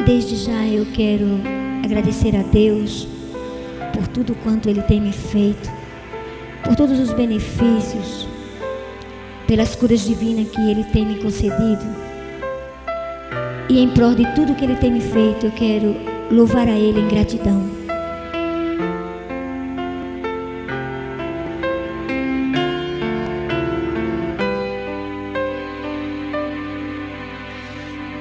Desde já eu quero agradecer a Deus por tudo quanto Ele tem me feito, por todos os benefícios, pelas curas divinas que Ele tem me concedido. E em prol de tudo que Ele tem me feito, eu quero louvar a Ele em gratidão.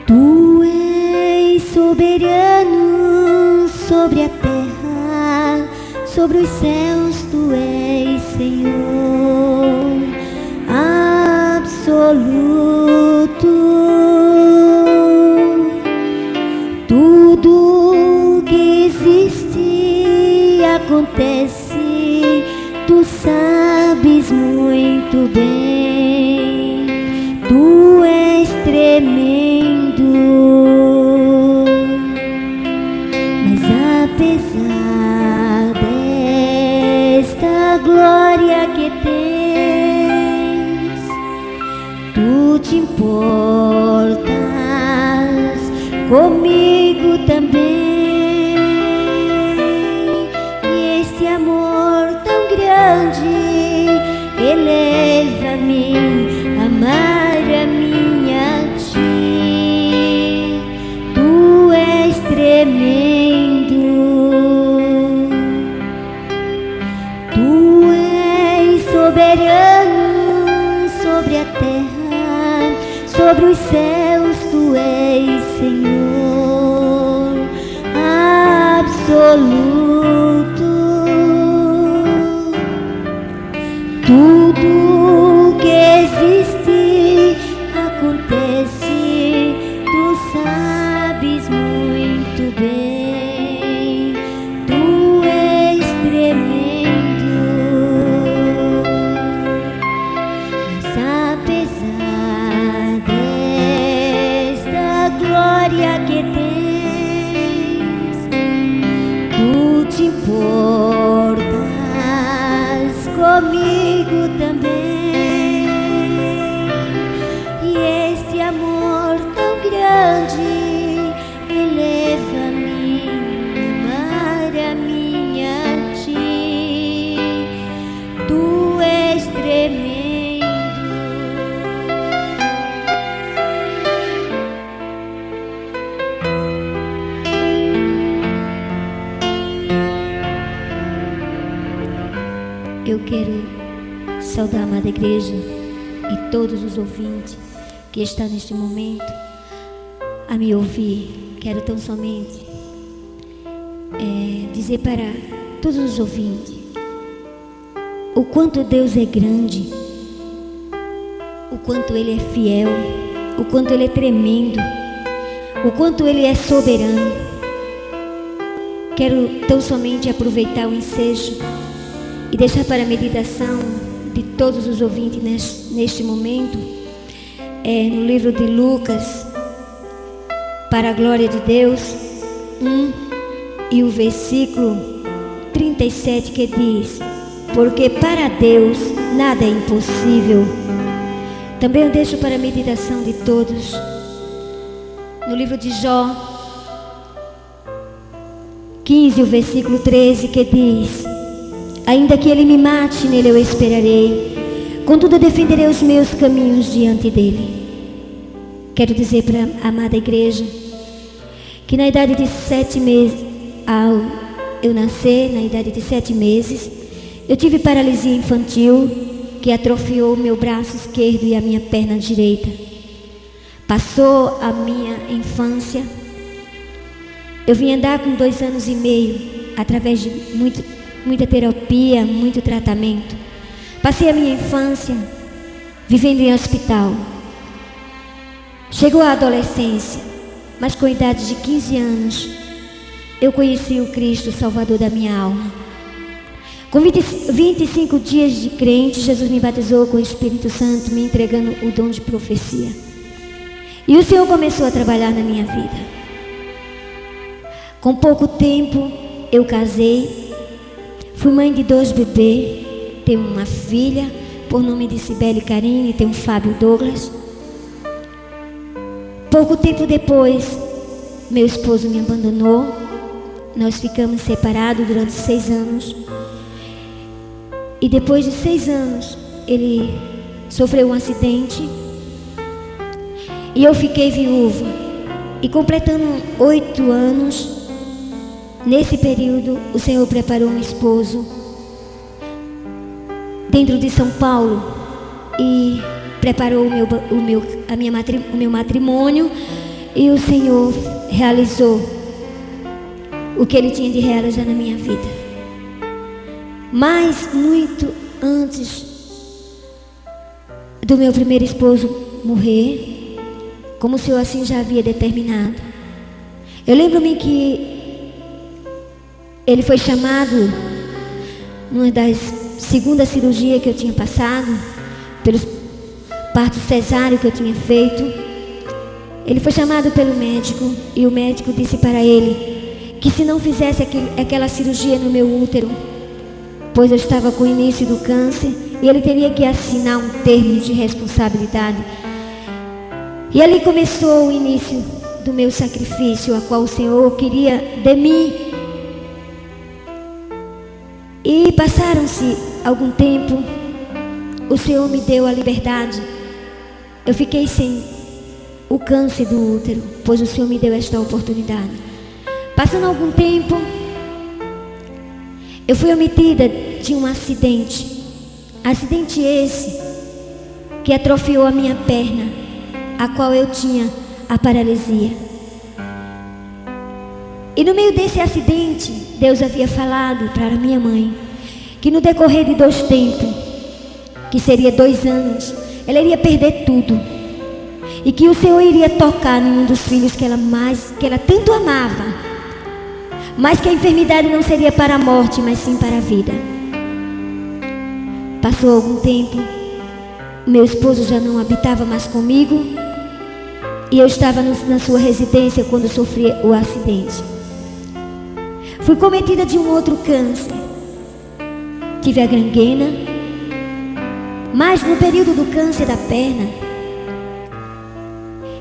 Tu és soberano sobre a terra, sobre os céus. Tu és Senhor absoluto. Tudo que existe acontece, tu sabes muito bem. Tu és tremendo, mas apesar desta glória que tens, tu te importas comigo também. E este amor tão grande eleva-me a amar a minha ti. Tu és tremendo, tu és soberano sobre a terra, sobre os céus. Tu és Senhor absoluto. Tudo que existe acontece, tu sabes muito bem. Tu és tremendo, mas apesar desta glória que tens, tu te importas comigo também. E este amor tão grande eleva-me a amar a minha ti. Tu és tremendo. Eu quero saudar a amada igreja e todos os ouvintes que estão neste momento a me ouvir. Quero tão somente dizer para todos os ouvintes o quanto Deus é grande, o quanto Ele é fiel, o quanto Ele é tremendo, o quanto Ele é soberano. Quero tão somente aproveitar o ensejo e deixar para a meditação de todos os ouvintes neste momento, no livro de Lucas, para a glória de Deus, e o versículo 37 que diz: porque para Deus nada é impossível. Também eu deixo para a meditação de todos no livro de Jó 15, o versículo 13, que diz: ainda que ele me mate, nele eu esperarei, contudo eu defenderei os meus caminhos diante dele. Quero dizer para a amada igreja que na idade de 7 meses, ao eu nascer, na idade de 7 meses, eu tive paralisia infantil que atrofiou meu braço esquerdo e a minha perna direita. Passou a minha infância. Eu vim andar com 2 anos e meio, através de muita terapia, muito tratamento. Passei a minha infância vivendo em hospital. Chegou a adolescência, mas com a idade de 15 anos, eu conheci o Cristo, Salvador da minha alma. Com 25 dias de crente, Jesus me batizou com o Espírito Santo, me entregando o dom de profecia. E o Senhor começou a trabalhar na minha vida. Com pouco tempo, eu casei. Fui mãe de 2 bebês. Tenho uma filha, por nome de Cibele Karine, tenho um Fábio Douglas. Pouco tempo depois, meu esposo me abandonou. Nós ficamos separados durante 6 anos. E depois de 6 anos, ele sofreu um acidente. E eu fiquei viúva. E completando 8 anos, nesse período, o Senhor preparou um esposo dentro de São Paulo. E preparou o meu matrimônio. E o Senhor realizou o que Ele tinha de realizar na minha vida. Mas muito antes do meu primeiro esposo morrer, como o Senhor assim já havia determinado, eu lembro-me que ele foi chamado numa das segundas cirurgias que eu tinha passado, pelo parto cesáreo que eu tinha feito. Ele foi chamado pelo médico e o médico disse para ele que se não fizesse aquela cirurgia no meu útero, pois eu estava com o início do câncer, e ele teria que assinar um termo de responsabilidade. E ali começou o início do meu sacrifício, a qual o Senhor queria de mim. E passaram-se algum tempo, o Senhor me deu a liberdade. Eu fiquei sem o câncer do útero, pois o Senhor me deu esta oportunidade. Passando algum tempo, eu fui omitida de um acidente. Acidente esse que atrofiou a minha perna, a qual eu tinha a paralisia. E no meio desse acidente, Deus havia falado para a minha mãe que no decorrer de 2 tempos, que seria 2 anos, ela iria perder tudo. E que o Senhor iria tocar em um dos filhos que ela tanto amava. Mas que a enfermidade não seria para a morte, mas sim para a vida. Passou algum tempo, meu esposo já não habitava mais comigo. E eu estava na sua residência quando sofri o acidente. Fui cometida de um outro câncer. Tive a gangrena. Mas no período do câncer da perna,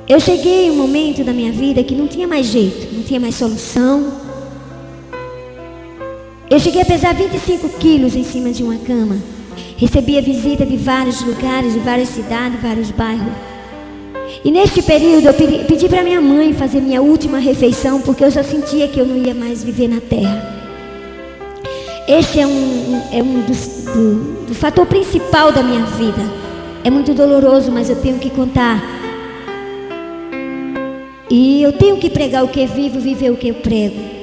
eu cheguei em um momento da minha vida que não tinha mais jeito, não tinha mais solução. Eu cheguei a pesar 25 quilos em cima de uma cama. Recebia visita de vários lugares, de várias cidades, vários bairros. E neste período eu pedi para minha mãe fazer minha última refeição, porque eu já sentia que eu não ia mais viver na terra. Este é um do fator principal da minha vida. É muito doloroso, mas eu tenho que contar. E eu tenho que pregar o que vivo, viver o que eu prego.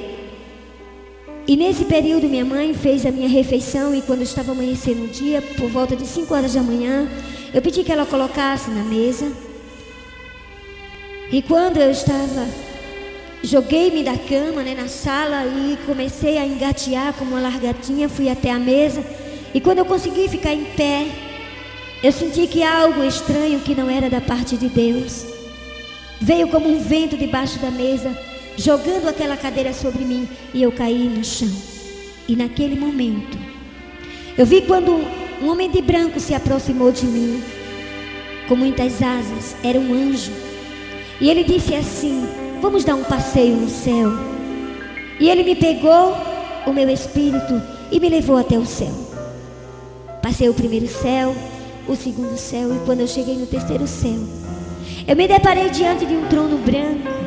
E nesse período minha mãe fez a minha refeição. E quando estava amanhecendo o dia, por volta de 5 horas da manhã, eu pedi que ela colocasse na mesa. E quando eu estava, joguei-me da cama, na sala, e comecei a engatear como uma largatinha. Fui até a mesa. E quando eu consegui ficar em pé, eu senti que algo estranho, que não era da parte de Deus, veio como um vento debaixo da mesa, jogando aquela cadeira sobre mim, e eu caí no chão. E naquele momento, eu vi quando um homem de branco se aproximou de mim, com muitas asas. Era um anjo. E ele disse assim: vamos dar um passeio no céu. E ele me pegou, o meu espírito, e me levou até o céu. Passei o primeiro céu, o segundo céu, e quando eu cheguei no terceiro céu, eu me deparei diante de um trono branco.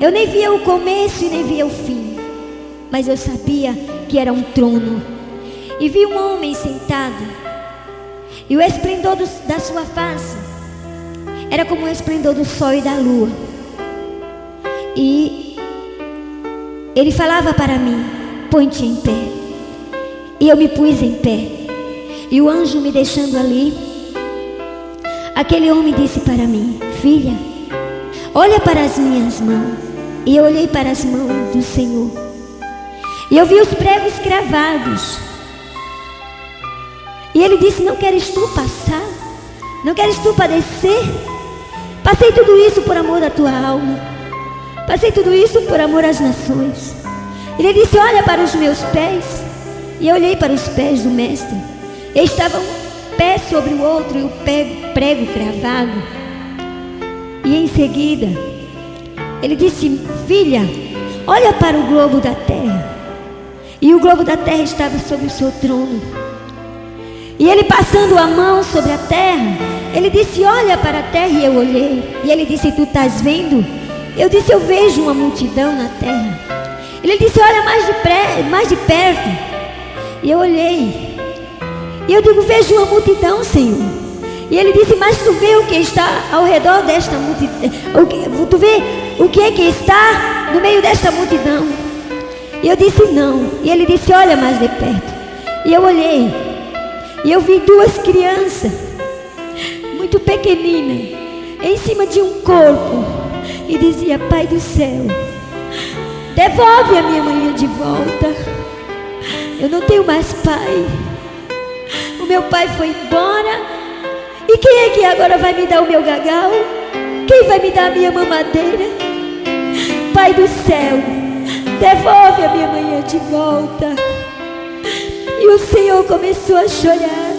Eu nem via o começo e nem via o fim, mas eu sabia que era um trono. E vi um homem sentado, e o esplendor da sua face era como o esplendor do sol e da lua. E ele falava para mim: põe-te em pé. E eu me pus em pé. E o anjo me deixando ali, aquele homem disse para mim: filha, olha para as minhas mãos. E eu olhei para as mãos do Senhor, e eu vi os pregos cravados. E ele disse: não queres tu passar? Não queres tu padecer? Passei tudo isso por amor da tua alma. Passei tudo isso por amor às nações. Ele disse: olha para os meus pés. E eu olhei para os pés do mestre. E estavam um pé sobre o outro, e o prego cravado. E em seguida, ele disse: filha, olha para o globo da terra. E o globo da terra estava sobre o seu trono. E ele, passando a mão sobre a terra, ele disse: olha para a terra. E eu olhei. E ele disse: tu estás vendo? Eu disse: eu vejo uma multidão na terra. Ele disse: olha mais de perto. E eu olhei. E eu digo: vejo uma multidão, Senhor. E ele disse: mas tu vê o que está ao redor desta multidão? Tu vê o que é que está no meio desta multidão? E eu disse: não. E ele disse: olha mais de perto. E eu olhei. E eu vi duas crianças, muito pequeninas, em cima de um corpo. E dizia: Pai do céu, devolve a minha manhã de volta. Eu não tenho mais pai. O meu pai foi embora. E quem é que agora vai me dar o meu gagal? Quem vai me dar a minha mamadeira? Pai do céu, devolve a minha manhã de volta. E o Senhor começou a chorar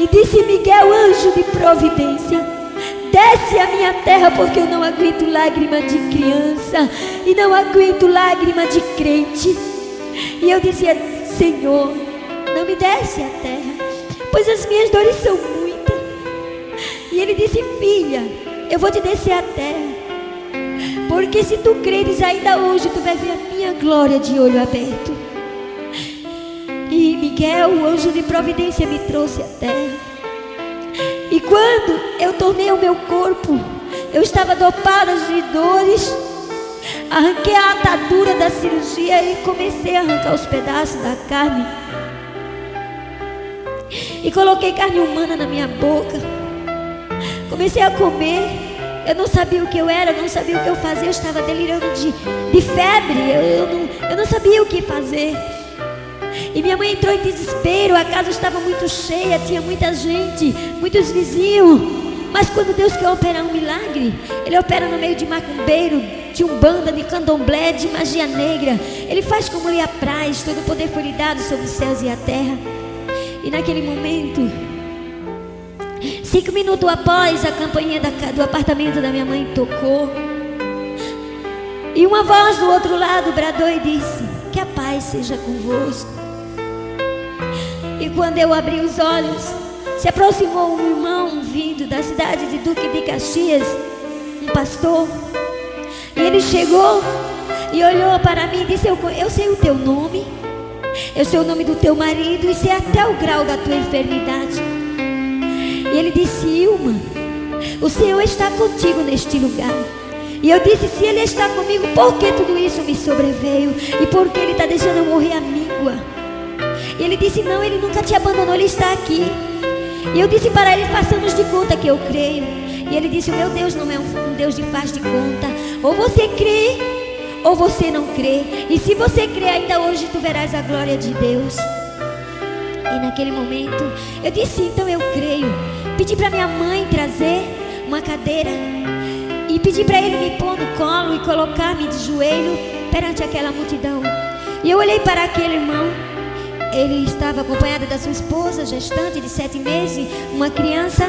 e disse: Miguel, anjo de providência, desce a minha terra, porque eu não aguento lágrima de criança e não aguento lágrima de crente. E eu dizia: Senhor, não me desce a terra, pois as minhas dores são muitas. E ele disse: filha, eu vou te descer a terra, porque se tu creres, ainda hoje tu vai ver a minha glória de olho aberto. E Miguel, o anjo de providência, me trouxe à terra. E quando eu tornei o meu corpo, eu estava dopada de dores. Arranquei a atadura da cirurgia e comecei a arrancar os pedaços da carne. E coloquei carne humana na minha boca. Comecei a comer. Eu não sabia o que eu era, não sabia o que eu fazia. Eu estava delirando de febre. Eu não sabia o que fazer. E minha mãe entrou em desespero. A casa estava muito cheia, tinha muita gente, muitos vizinhos. Mas quando Deus quer operar um milagre, Ele opera no meio de macumbeiro, de umbanda, de candomblé, de magia negra. Ele faz como lhe apraz. Todo o poder foi lhe dado sobre os céus e a terra. E naquele momento, 5 minutos após, a campainha do apartamento da minha mãe tocou. E uma voz do outro lado bradou e disse: que a paz seja convosco. E quando eu abri os olhos, se aproximou um irmão vindo da cidade de Duque de Caxias, um pastor. E ele chegou e olhou para mim e disse: eu sei o teu nome, eu sei o nome do teu marido e sei até o grau da tua enfermidade. E ele disse: Ilma, o Senhor está contigo neste lugar. E eu disse: se Ele está comigo, por que tudo isso me sobreveio? E por que Ele está deixando eu morrer amígua? E ele disse: não, Ele nunca te abandonou, Ele está aqui. E eu disse para ele: façamos de conta que eu creio. E ele disse: o meu Deus não é um Deus de faz de conta. Ou você crê, ou você não crê. E se você crê, ainda hoje tu verás a glória de Deus. E naquele momento eu disse: então eu creio. Pedi para minha mãe trazer uma cadeira e pedi para ele me pôr no colo e colocar-me de joelho perante aquela multidão. E eu olhei para aquele irmão. Ele estava acompanhado da sua esposa, gestante de 7 meses, uma criança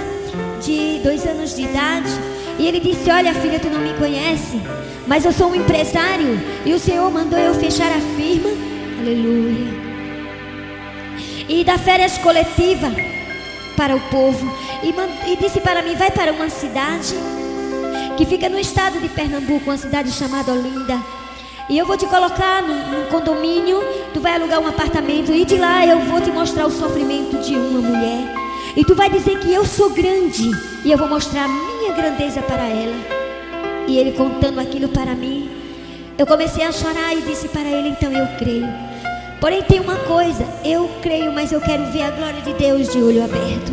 de 2 anos de idade. E ele disse: olha, filha, tu não me conhece, mas eu sou um empresário e o Senhor mandou eu fechar a firma, aleluia, e dar férias coletiva para o povo. E disse para mim: vai para uma cidade que fica no estado de Pernambuco, uma cidade chamada Olinda. E eu vou te colocar num condomínio, tu vai alugar um apartamento, e de lá eu vou te mostrar o sofrimento de uma mulher. E tu vai dizer que eu sou grande, e eu vou mostrar a minha grandeza para ela. E ele contando aquilo para mim, eu comecei a chorar e disse para ele: então eu creio. Porém tem uma coisa, eu creio, mas eu quero ver a glória de Deus de olho aberto.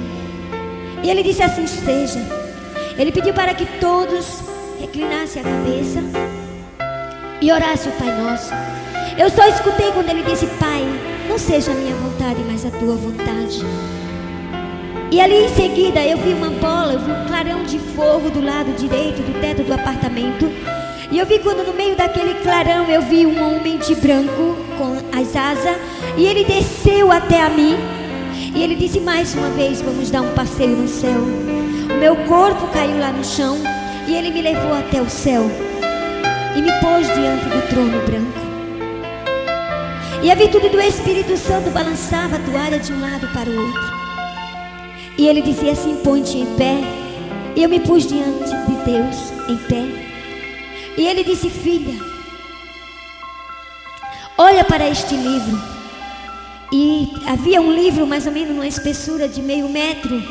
E ele disse: assim seja. Ele pediu para que todos reclinassem a cabeça e orasse o Pai Nosso. Eu só escutei quando ele disse: Pai, não seja a minha vontade, mas a tua vontade. E ali em seguida eu vi uma bola, eu vi um clarão de fogo do lado direito do teto do apartamento. E eu vi quando no meio daquele clarão eu vi um homem de branco com as asas. E ele desceu até a mim. E ele disse: mais uma vez, vamos dar um passeio no céu. O meu corpo caiu lá no chão. E ele me levou até o céu e me pôs diante do trono branco. E a virtude do Espírito Santo balançava a toalha de um lado para o outro. E ele dizia assim: põe-te em pé. E eu me pus diante de Deus em pé. E ele disse: filha, olha para este livro. E havia um livro mais ou menos numa espessura de 0,5 metro,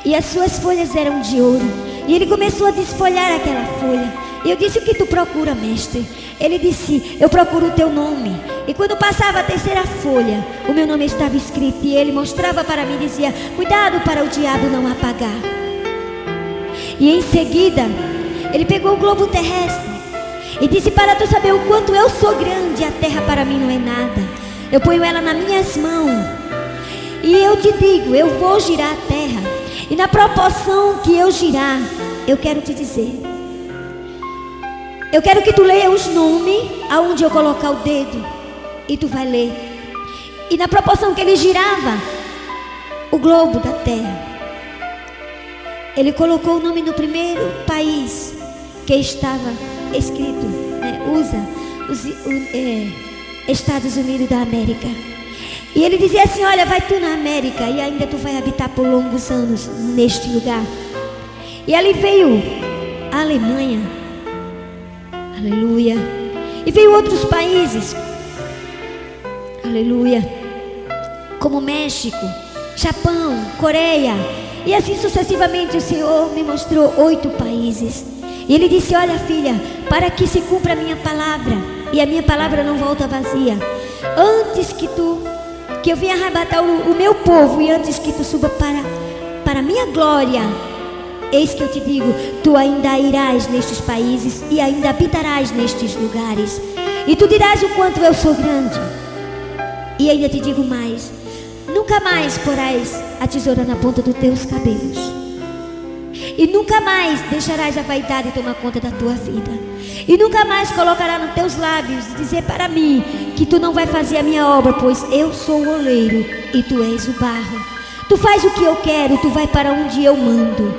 e as suas folhas eram de ouro. E ele começou a desfolhar aquela folha. E eu disse: o que tu procura, mestre? Ele disse: eu procuro o teu nome. E quando passava a terceira folha, o meu nome estava escrito. E ele mostrava para mim e dizia: cuidado para o diabo não apagar. E em seguida ele pegou o globo terrestre e disse: para tu saber o quanto eu sou grande, a terra para mim não é nada. Eu ponho ela nas minhas mãos e eu te digo: eu vou girar a terra. E na proporção que eu girar, eu quero te dizer, eu quero que tu leia os nomes aonde eu colocar o dedo. E tu vai ler. E na proporção que ele girava o globo da terra, ele colocou o nome no primeiro país que estava escrito, né? Estados Unidos da América. E ele dizia assim: olha, vai tu na América e ainda tu vai habitar por longos anos neste lugar. E ali veio a Alemanha, aleluia, e veio outros países, aleluia, como México, Japão, Coreia, e assim sucessivamente. O Senhor me mostrou 8 países. E ele disse: olha, filha, para que se cumpra a minha palavra, e a minha palavra não volta vazia, antes que eu venha arrebatar o meu povo, e antes que tu suba para a minha glória, eis que eu te digo: tu ainda irás nestes países e ainda habitarás nestes lugares, e tu dirás o quanto eu sou grande. E ainda te digo mais: nunca mais porás a tesoura na ponta dos teus cabelos, e nunca mais deixarás a vaidade tomar conta da tua vida, e nunca mais colocará nos teus lábios dizer para mim que tu não vai fazer a minha obra, pois eu sou o oleiro e tu és o barro. Tu faz o que eu quero, tu vai para onde eu mando.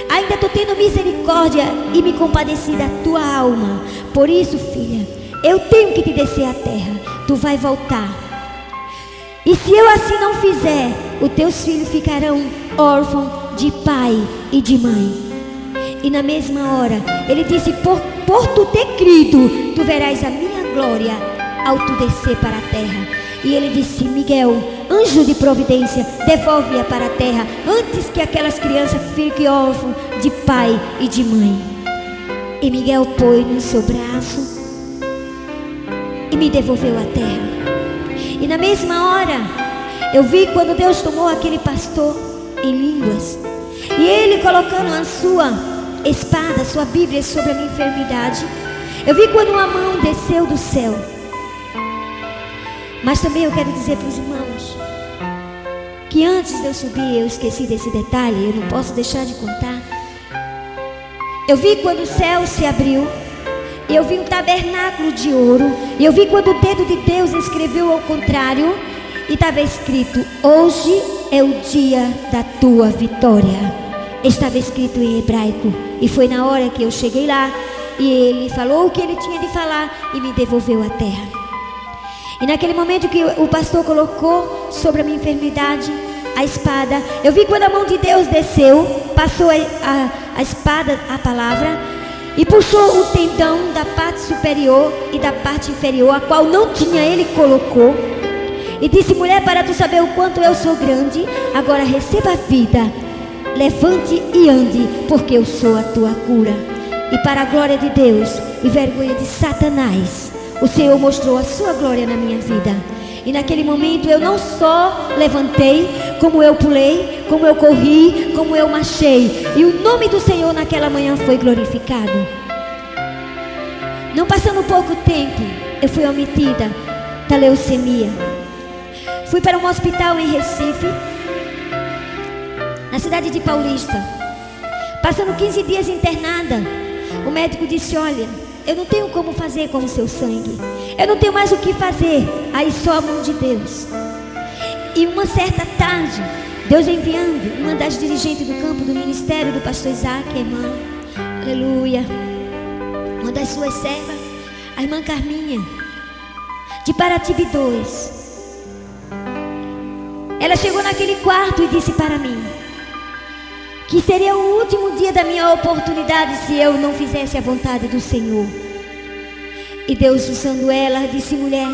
Ainda estou tendo misericórdia e me compadeci da tua alma. Por isso, filha, eu tenho que te descer à terra. Tu vai voltar. E se eu assim não fizer, os teus filhos ficarão órfãos de pai e de mãe. E na mesma hora, ele disse: por tu ter crido, tu verás a minha glória ao tu descer para a terra. E ele disse: Miguel, anjo de providência, devolve-a para a terra, antes que aquelas crianças fiquem órfãos de pai e de mãe. E Miguel pôs no seu braço e me devolveu à terra. E na mesma hora, eu vi quando Deus tomou aquele pastor em línguas, e ele colocando a sua espada, sua Bíblia sobre a minha enfermidade. Eu vi quando uma mão desceu do céu. Mas também eu quero dizer para os irmãos que antes de eu subir, eu esqueci desse detalhe, eu não posso deixar de contar. Eu vi quando o céu se abriu, e eu vi um tabernáculo de ouro, e eu vi quando o dedo de Deus escreveu ao contrário, e estava escrito: hoje é o dia da tua vitória. Estava escrito em hebraico. E foi na hora que eu cheguei lá, e ele falou o que ele tinha de falar e me devolveu à terra. E naquele momento que o pastor colocou sobre a minha enfermidade a espada, eu vi quando a mão de Deus desceu, passou a espada, a palavra, e puxou o tendão da parte superior e da parte inferior, a qual não tinha, ele colocou. E disse: mulher, para tu saber o quanto eu sou grande, agora receba a vida, levante e ande, porque eu sou a tua cura. E para a glória de Deus e vergonha de Satanás, o Senhor mostrou a sua glória na minha vida. E naquele momento eu não só levantei, como eu pulei, como eu corri, como eu marchei. E o nome do Senhor naquela manhã foi glorificado. Não passando pouco tempo, eu fui omitida da leucemia. Fui para um hospital em Recife, na cidade de Paulista. Passando 15 dias internada, o médico disse: olha, eu não tenho como fazer com o seu sangue, eu não tenho mais o que fazer, aí só a mão de Deus. E uma certa tarde, Deus enviando uma das dirigentes do campo do ministério do pastor Isaac, irmã, Aleluia. Uma das suas servas, a irmã Carminha, de Paratibe 2. Ela chegou naquele quarto e disse para mim que seria o último dia da minha oportunidade se eu não fizesse a vontade do Senhor. E Deus, usando ela, disse: mulher,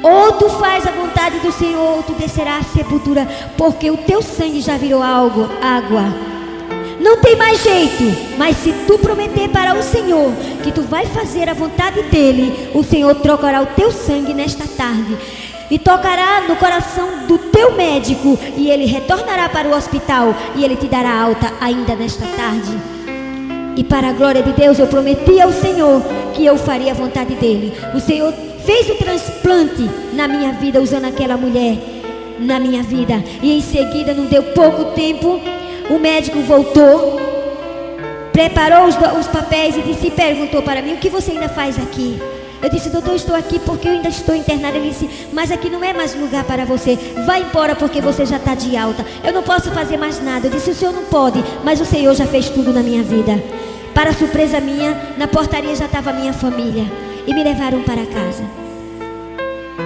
ou tu faz a vontade do Senhor, ou tu descerás à sepultura, porque o teu sangue já virou água. Não tem mais jeito. Mas se tu prometer para o Senhor que tu vai fazer a vontade dele, o Senhor trocará o teu sangue nesta tarde e tocará no coração do teu médico, e ele retornará para o hospital e ele te dará alta ainda nesta tarde. E para a glória de Deus, eu prometi ao Senhor que eu faria a vontade dele. O Senhor fez o transplante na minha vida, usando aquela mulher na minha vida. E em seguida, não deu pouco tempo, o médico voltou, preparou os papéis e perguntou para mim: o que você ainda faz aqui? Eu disse: doutor, estou aqui porque eu ainda estou internada. Ele disse: mas aqui não é mais lugar para você. Vai embora porque você já está de alta. Eu não posso fazer mais nada. Eu disse: o senhor não pode, mas o Senhor já fez tudo na minha vida. Para surpresa minha, na portaria já estava a minha família e me levaram para casa.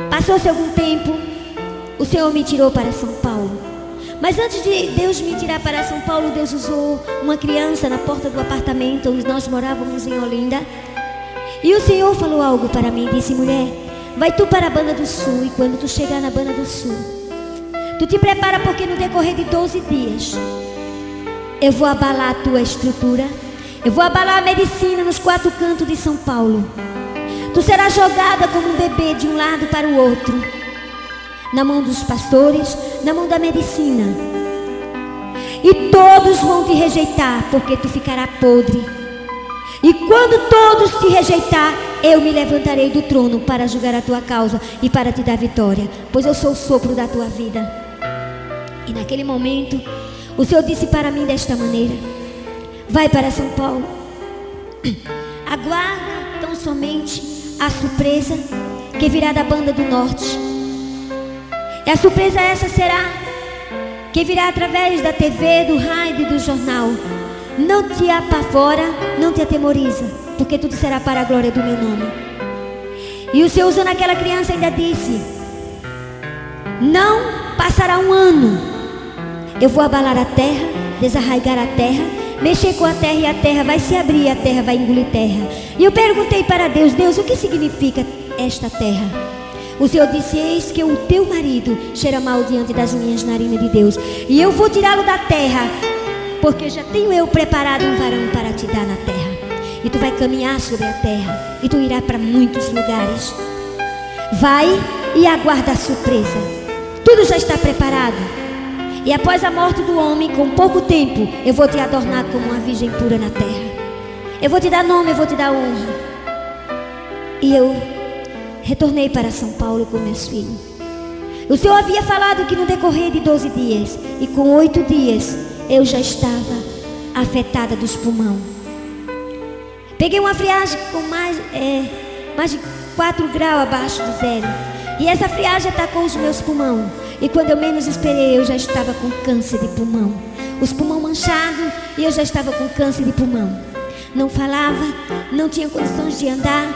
Passou-se algum tempo, o Senhor me tirou para São Paulo. Mas antes de Deus me tirar para São Paulo, Deus usou uma criança na porta do apartamento onde nós morávamos em Olinda. E o Senhor falou algo para mim, disse: mulher, vai tu para a Banda do Sul, e quando tu chegar na Banda do Sul, tu te prepara, porque no decorrer de 12 dias eu vou abalar a tua estrutura, eu vou abalar a medicina nos 4 cantos de São Paulo. Tu serás jogada como um bebê de um lado para o outro, na mão dos pastores, na mão da medicina, e todos vão te rejeitar, porque tu ficará podre. E quando todos te rejeitar, eu me levantarei do trono para julgar a tua causa e para te dar vitória, pois eu sou o sopro da tua vida. E naquele momento, o Senhor disse para mim desta maneira: vai para São Paulo, aguarda tão somente a surpresa que virá da Banda do Norte. E a surpresa essa será que virá através da TV, do rádio e do jornal. Não te apavora, não te atemoriza, porque tudo será para a glória do meu nome. E o Senhor, usando aquela criança, ainda disse: não passará um ano, eu vou abalar a terra, desarraigar a terra, mexer com a terra, e a terra vai se abrir, e a terra vai engolir terra. E eu perguntei para Deus: Deus, o que significa esta terra? O Senhor disse: eis que o teu marido cheira mal diante das minhas narinas de Deus, e eu vou tirá-lo da terra, porque já tenho eu preparado um varão para te dar na terra. E tu vai caminhar sobre a terra, e tu irá para muitos lugares. Vai e aguarda a surpresa. Tudo já está preparado. E após a morte do homem, com pouco tempo, eu vou te adornar como uma virgem pura na terra. Eu vou te dar nome, eu vou te dar honra. E eu retornei para São Paulo com meus filhos. O Senhor havia falado que no decorrer de 12 dias, e com 8 dias, eu já estava afetada dos pulmões. Peguei uma friagem com mais de 4 graus abaixo do zero. E essa friagem atacou os meus pulmões. E quando eu menos esperei, eu já estava com câncer de pulmão. Os pulmões manchados, e eu já estava com câncer de pulmão. Não falava, não tinha condições de andar.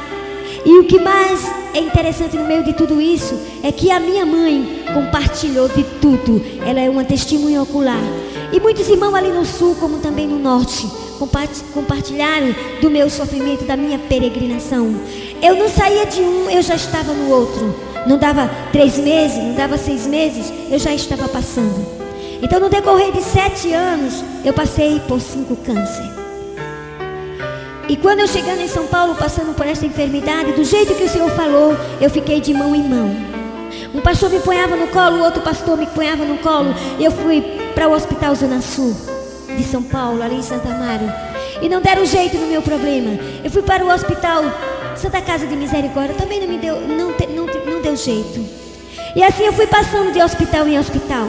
E o que mais é interessante no meio de tudo isso é que a minha mãe compartilhou de tudo. Ela é uma testemunha ocular. E muitos irmãos ali no sul, como também no norte, compartilharam do meu sofrimento, da minha peregrinação. Eu não saía de um, eu já estava no outro. Não dava 3 meses, não dava 6 meses, eu já estava passando. Então no decorrer de 7 anos, eu passei por 5 cânceres. E quando eu chegando em São Paulo, passando por essa enfermidade, do jeito que o Senhor falou, eu fiquei de mão em mão. Um pastor me ponhava no colo, o outro pastor me ponhava no colo. E eu fui para o Hospital Zona Sul de São Paulo, ali em Santa Amaro. E não deram jeito no meu problema. Eu fui para o Hospital Santa Casa de Misericórdia, também não deu jeito. E assim eu fui passando de hospital em hospital.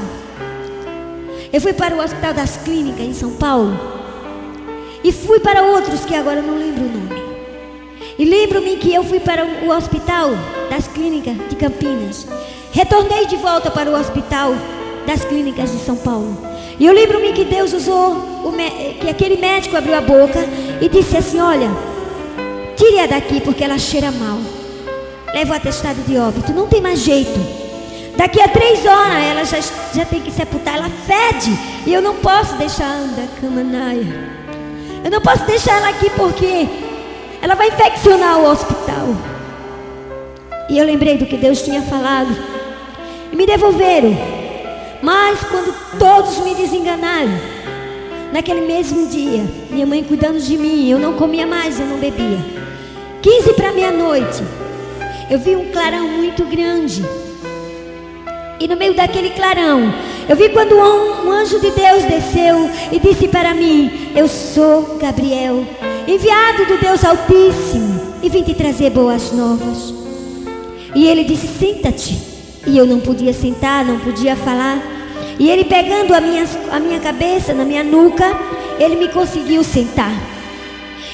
Eu fui para o Hospital das Clínicas em São Paulo. E fui para outros que agora eu não lembro o nome. E lembro-me que eu fui para o Hospital das Clínicas de Campinas. Retornei de volta para o Hospital das Clínicas de São Paulo. E eu lembro-me que Deus usou, que aquele médico abriu a boca e disse assim: olha, tire-a daqui porque ela cheira mal. Leva o atestado de óbito, não tem mais jeito. Daqui a 3 horas ela já tem que sepultar, ela fede. E eu não posso deixar andar, Camanaia. Eu não posso deixar ela aqui porque ela vai infeccionar o hospital. E eu lembrei do que Deus tinha falado e me devolveram. Mas quando todos me desenganaram, naquele mesmo dia, minha mãe cuidando de mim, eu não comia mais, eu não bebia. 15 para meia-noite, eu vi um clarão muito grande. E no meio daquele clarão, eu vi quando um anjo de Deus desceu e disse para mim: eu sou Gabriel, enviado do Deus Altíssimo, e vim te trazer boas novas. E ele disse: senta-te. E eu não podia sentar, não podia falar. E ele pegando a minha cabeça, na minha nuca, ele me conseguiu sentar.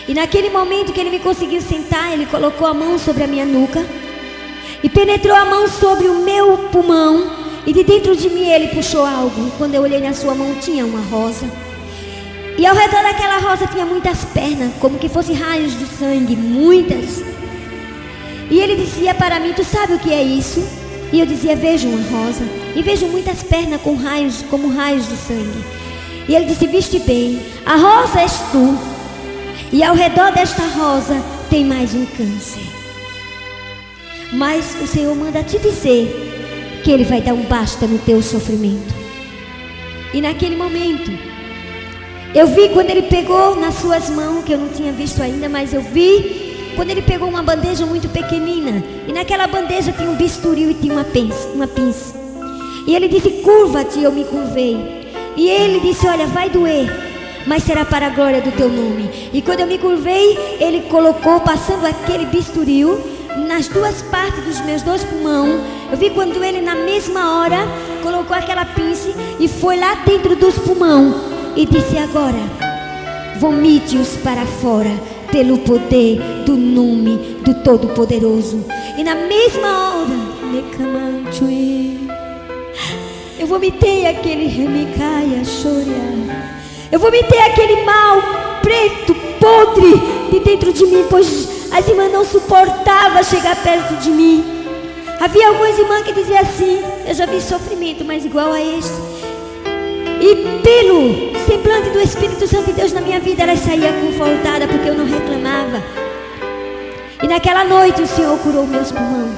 E naquele momento que ele me conseguiu sentar, ele colocou a mão sobre a minha nuca e penetrou a mão sobre o meu pulmão. E de dentro de mim ele puxou algo. Quando eu olhei na sua mão, tinha uma rosa. E ao redor daquela rosa tinha muitas pernas, como que fossem raios de sangue, muitas. E ele dizia para mim: tu sabe o que é isso? E eu dizia: vejo uma rosa e vejo muitas pernas com raios, como raios de sangue. E ele disse: viste bem, a rosa és tu, e ao redor desta rosa tem mais um câncer. Mas o Senhor manda te dizer que Ele vai dar um basta no teu sofrimento. E naquele momento, eu vi quando Ele pegou nas suas mãos, que eu não tinha visto ainda, mas eu vi quando Ele pegou uma bandeja muito pequenina. E naquela bandeja tinha um bisturi e tinha uma pinça. E Ele disse: curva-te. E eu me curvei. E Ele disse: olha, vai doer, mas será para a glória do teu nome. E quando eu me curvei, Ele colocou, passando aquele bisturi nas 2 partes dos meus 2 pulmões. Eu vi quando Ele na mesma hora colocou aquela pinça e foi lá dentro dos pulmões e disse: agora vomite-os para fora pelo poder do nome do Todo-Poderoso. E na mesma hora eu vomitei aquele remicaia choria. Eu vomitei aquele mal preto, podre de dentro de mim, pois as irmãs não suportavam chegar perto de mim. Havia algumas irmãs que diziam assim: eu já vi sofrimento, mas igual a esse. E pelo semblante do Espírito Santo de Deus na minha vida, elas saíam confortadas, porque eu não reclamava. E naquela noite o Senhor curou meus pulmões,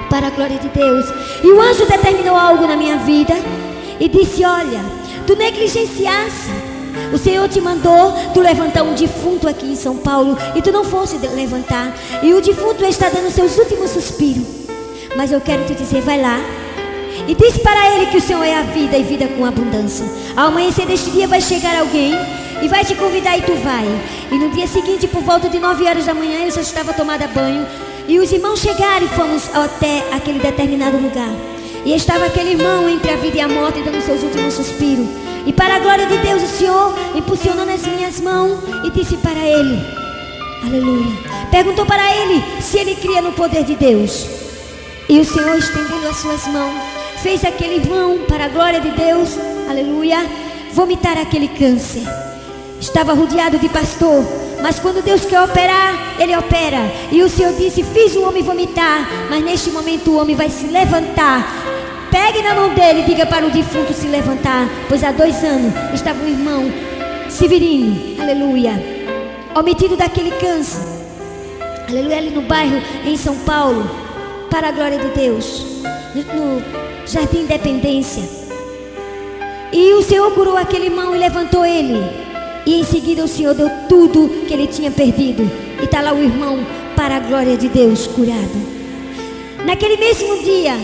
para a glória de Deus. E o anjo determinou algo na minha vida e disse: olha, tu negligenciasse. O Senhor te mandou tu levantar um defunto aqui em São Paulo e tu não fosse levantar. E o defunto está dando seus últimos suspiros. Mas eu quero te dizer, vai lá e diz para ele que o Senhor é a vida e vida com abundância. Ao amanhecer deste dia vai chegar alguém e vai te convidar e tu vai. E no dia seguinte, por volta de 9 horas da manhã, eu já estava tomada banho. E os irmãos chegaram e fomos até aquele determinado lugar. E estava aquele irmão entre a vida e a morte, dando seus últimos suspiros. E para a glória de Deus, o Senhor impulsionou nas minhas mãos e disse para ele, aleluia, perguntou para ele se ele cria no poder de Deus. E o Senhor, estendendo as suas mãos, fez aquele irmão, para a glória de Deus, aleluia, vomitar aquele câncer. Estava rodeado de pastor, mas quando Deus quer operar, Ele opera. E o Senhor disse: fiz o homem vomitar, mas neste momento o homem vai se levantar. Pegue na mão dele e diga para o defunto se levantar, pois há 2 anos estava o irmão Severino, aleluia, omitido daquele câncer, aleluia, ali no bairro em São Paulo, para a glória de Deus, no Jardim Independência. E o Senhor curou aquele irmão e levantou ele. E em seguida o Senhor deu tudo que ele tinha perdido. E está lá o irmão, para a glória de Deus, curado. Naquele mesmo dia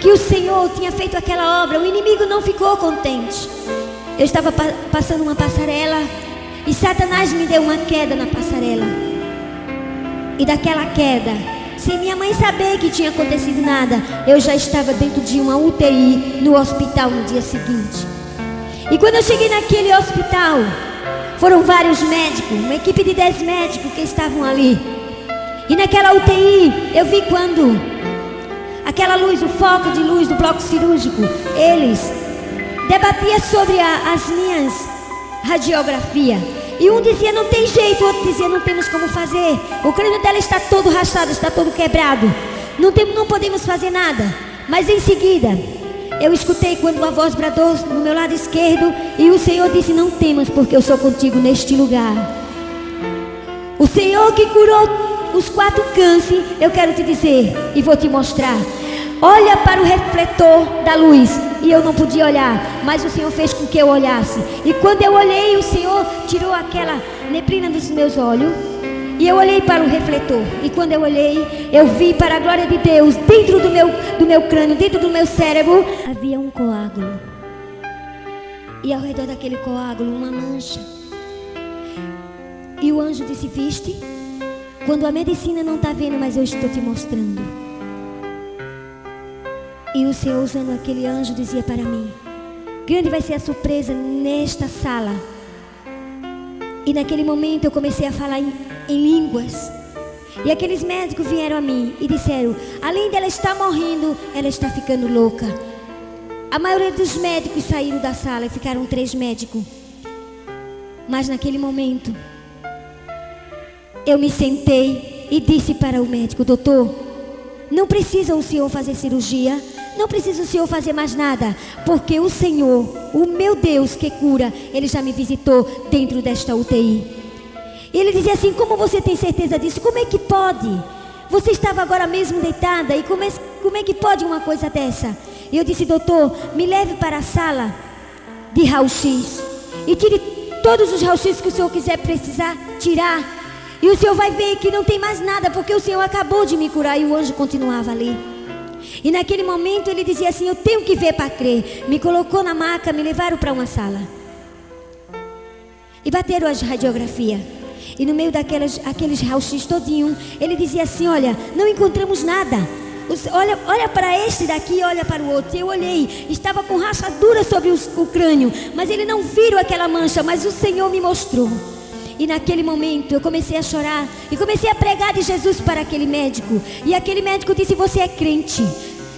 que o Senhor tinha feito aquela obra, o inimigo não ficou contente. Eu estava passando uma passarela e Satanás me deu uma queda na passarela. E daquela queda, sem minha mãe saber que tinha acontecido nada, eu já estava dentro de uma UTI no hospital no dia seguinte. E quando eu cheguei naquele hospital, foram vários médicos, uma equipe de 10 médicos que estavam ali. E naquela UTI, eu vi quando aquela luz, o foco de luz do bloco cirúrgico, eles debatiam sobre as minhas radiografias. E um dizia não tem jeito, o outro dizia não temos como fazer. O crânio dela está todo rachado, está todo quebrado. Não podemos fazer nada. Mas em seguida, eu escutei quando uma voz bradou no meu lado esquerdo e o Senhor disse: não temas, porque eu sou contigo neste lugar. O Senhor que curou os 4 cânceres, eu quero te dizer e vou te mostrar. Olha para o refletor da luz. E eu não podia olhar, mas o Senhor fez com que eu olhasse. E quando eu olhei, o Senhor tirou aquela neblina dos meus olhos. E eu olhei para o refletor. E quando eu olhei, eu vi, para a glória de Deus, dentro do meu crânio, dentro do meu cérebro, havia um coágulo. E ao redor daquele coágulo, uma mancha. E o anjo disse: viste? Quando a medicina não está vendo, mas eu estou te mostrando. E o Senhor, usando aquele anjo, dizia para mim: grande vai ser a surpresa nesta sala. E naquele momento eu comecei a falar em línguas. E aqueles médicos vieram a mim e disseram: além dela estar morrendo, ela está ficando louca. A maioria dos médicos saíram da sala e ficaram 3 médicos. Mas naquele momento, eu me sentei e disse para o médico: doutor, não precisa o senhor fazer cirurgia, não precisa o Senhor fazer mais nada, porque o Senhor, o meu Deus que cura, Ele já me visitou dentro desta UTI. E ele dizia assim: como você tem certeza disso? Como é que pode? Você estava agora mesmo deitada, e como é que pode uma coisa dessa? E eu disse: doutor, me leve para a sala de raio-x e tire todos os raio-x que o senhor quiser precisar tirar. E o senhor vai ver que não tem mais nada, porque o Senhor acabou de me curar. E o anjo continuava ali. E naquele momento ele dizia assim: eu tenho que ver para crer. Me colocou na maca, me levaram para uma sala. E bateram as radiografias. E no meio aqueles raio-x todinho, ele dizia assim: olha, não encontramos nada. Olha para este daqui, olha para o outro. Eu olhei, estava com rachadura sobre o crânio, mas ele não viram aquela mancha, mas o Senhor me mostrou. E naquele momento eu comecei a chorar e comecei a pregar de Jesus para aquele médico. E aquele médico disse: você é crente?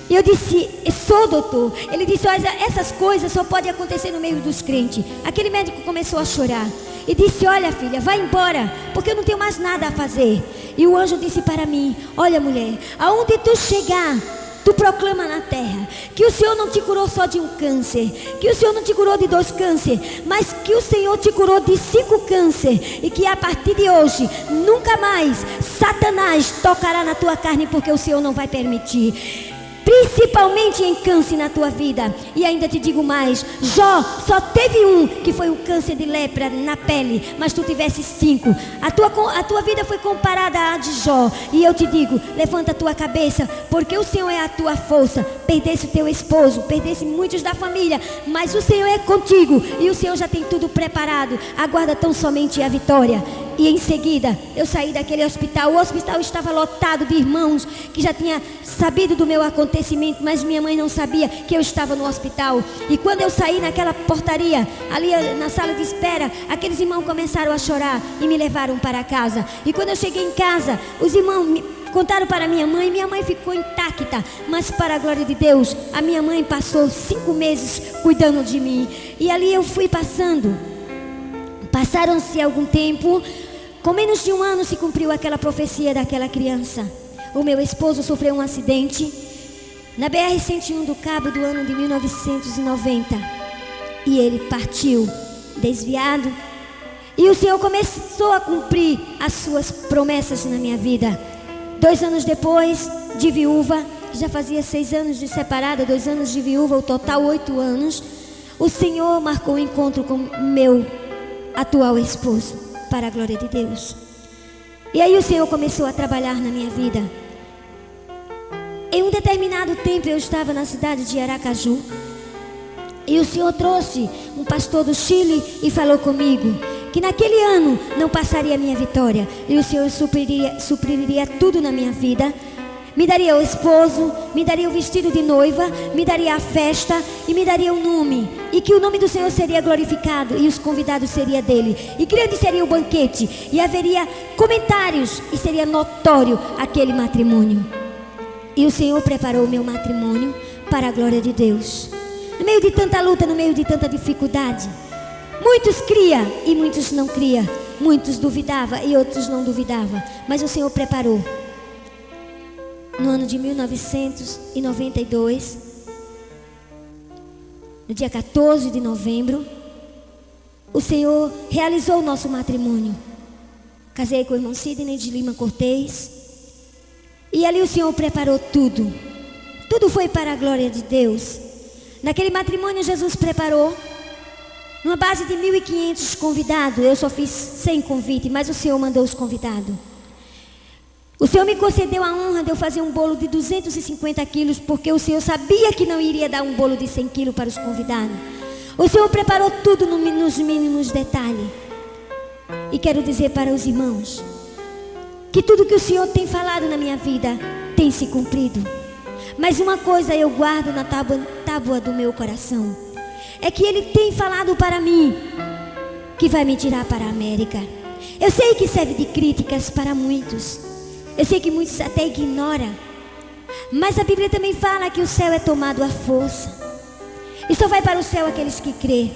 E eu disse: sou, doutor. Ele disse: olha, essas coisas só podem acontecer no meio dos crentes. Aquele médico começou a chorar e disse: olha, filha, vai embora, porque eu não tenho mais nada a fazer. E o anjo disse para mim: olha, mulher, aonde tu chegar, tu proclama na terra que o Senhor não te curou só de um câncer, que o Senhor não te curou de 2 cânceres, mas que o Senhor te curou de 5 cânceres, e que a partir de hoje nunca mais Satanás tocará na tua carne, porque o Senhor não vai permitir, principalmente em câncer na tua vida. E ainda te digo mais: Jó só teve um, que foi o câncer de lepra na pele, mas tu tivesse 5. A tua vida foi comparada à de Jó. E eu te digo: levanta a tua cabeça, porque o Senhor é a tua força. Perdesse o teu esposo, perdesse muitos da família, mas o Senhor é contigo, e o Senhor já tem tudo preparado. Aguarda tão somente a vitória. E em seguida eu saí daquele hospital. O hospital estava lotado de irmãos que já tinham sabido do meu acontecimento, mas minha mãe não sabia que eu estava no hospital. E quando eu saí naquela portaria, ali na sala de espera, aqueles irmãos começaram a chorar e me levaram para casa. E quando eu cheguei em casa, os irmãos contaram para minha mãe ficou intacta. Mas para a glória de Deus, a minha mãe passou 5 meses cuidando de mim. E ali eu fui passando. Passaram-se algum tempo. Com menos de 1 ano se cumpriu aquela profecia daquela criança. O meu esposo sofreu um acidente na BR-101 do Cabo do ano de 1990. E ele partiu desviado. E o Senhor começou a cumprir as suas promessas na minha vida. 2 anos depois, de viúva, já fazia 6 anos de separada, 2 anos de viúva, o total 8 anos. O Senhor marcou um encontro com o meu atual esposo, para a glória de Deus. E aí o Senhor começou a trabalhar na minha vida. Em um determinado tempo eu estava na cidade de Aracaju, e o Senhor trouxe um pastor do Chile e falou comigo que naquele ano não passaria a minha vitória, e o Senhor supriria tudo na minha vida. Me daria o esposo, me daria o vestido de noiva, me daria a festa e me daria o nome. E que o nome do Senhor seria glorificado e os convidados seriam dele. E grande seria o banquete e haveria comentários e seria notório aquele matrimônio. E o Senhor preparou o meu matrimônio para a glória de Deus. No meio de tanta luta, no meio de tanta dificuldade, muitos cria e muitos não cria. Muitos duvidavam e outros não duvidavam. Mas o Senhor preparou. No ano de 1992, no dia 14 de novembro, o Senhor realizou o nosso matrimônio. Casei com o irmão Sidney de Lima Cortez. E ali o Senhor preparou tudo. Tudo foi para a glória de Deus. Naquele matrimônio Jesus preparou numa base de 1.500 convidados. Eu só fiz 100 convites, mas o Senhor mandou os convidados. O Senhor me concedeu a honra de eu fazer um bolo de 250 quilos, porque o Senhor sabia que não iria dar um bolo de 100 quilos para os convidados. O Senhor preparou tudo nos mínimos detalhes. E quero dizer para os irmãos que tudo que o Senhor tem falado na minha vida tem se cumprido. Mas uma coisa eu guardo na tábua do meu coração, é que Ele tem falado para mim que vai me tirar para a América. Eu sei que serve de críticas para muitos. Eu sei que muitos até ignoram. Mas a Bíblia também fala que o céu é tomado à força. E só vai para o céu aqueles que crê.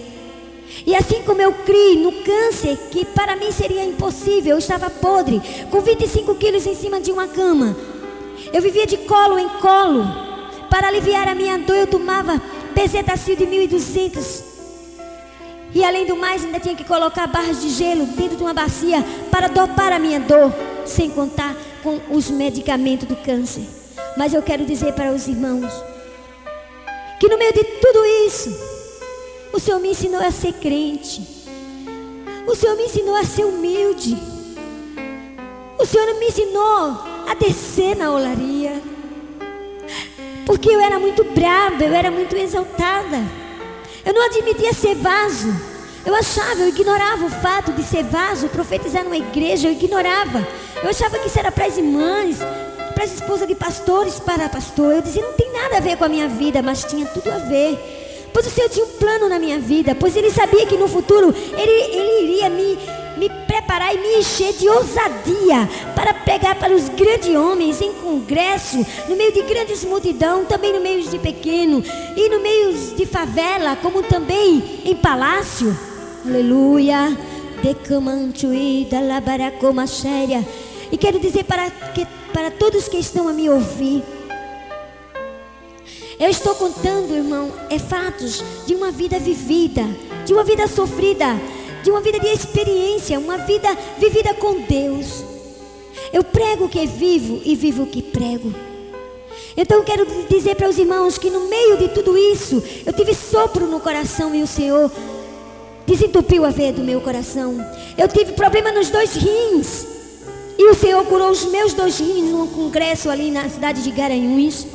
E assim como eu criei no câncer, que para mim seria impossível, eu estava podre, com 25 quilos em cima de uma cama. Eu vivia de colo em colo. Para aliviar a minha dor, eu tomava Bezetacil de 1.200. E além do mais, ainda tinha que colocar barras de gelo dentro de uma bacia para dopar a minha dor, sem contar com os medicamentos do câncer. Mas eu quero dizer para os irmãos que no meio de tudo isso, o Senhor me ensinou a ser crente. O Senhor me ensinou a ser humilde. O Senhor me ensinou a descer na olaria. Porque eu era muito brava, eu era muito exaltada. Eu não admitia ser vaso. Eu ignorava o fato de ser vaso, profetizar numa igreja, eu ignorava. Eu achava que isso era para as irmãs, para as esposas de pastores, para pastor. Eu dizia, não tem nada a ver com a minha vida, mas tinha tudo a ver. Pois o Senhor tinha um plano na minha vida, pois Ele sabia que no futuro Ele iria me preparar e me encher de ousadia para pregar para os grandes homens em congresso, no meio de grandes multidão, também no meio de pequeno, e no meio de favela, como também em palácio. Aleluia. E quero dizer para todos que estão a me ouvir, eu estou contando, irmão, fatos de uma vida vivida, de uma vida sofrida, de uma vida de experiência, uma vida vivida com Deus. Eu prego o que vivo e vivo o que prego. Então eu quero dizer para os irmãos que no meio de tudo isso, eu tive sopro no coração e o Senhor desentupiu a veia do meu coração. Eu tive problema nos 2 rins e o Senhor curou os meus 2 rins num congresso ali na cidade de Garanhuns.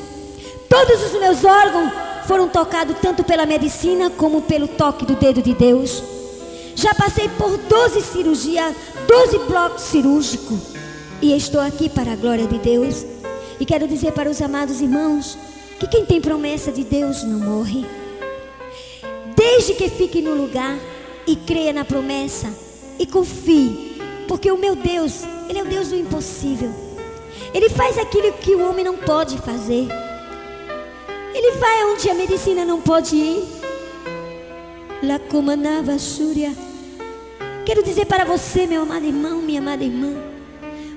Todos os meus órgãos foram tocados tanto pela medicina como pelo toque do dedo de Deus. Já passei por 12 cirurgias, 12 blocos cirúrgicos. E estou aqui para a glória de Deus. E quero dizer para os amados irmãos que quem tem promessa de Deus não morre. Desde que fique no lugar e creia na promessa e confie. Porque o meu Deus, Ele é o Deus do impossível. Ele faz aquilo que o homem não pode fazer. Ele vai onde a medicina não pode ir. Lacomanava Shúria. Quero dizer para você, meu amado irmão, minha amada irmã,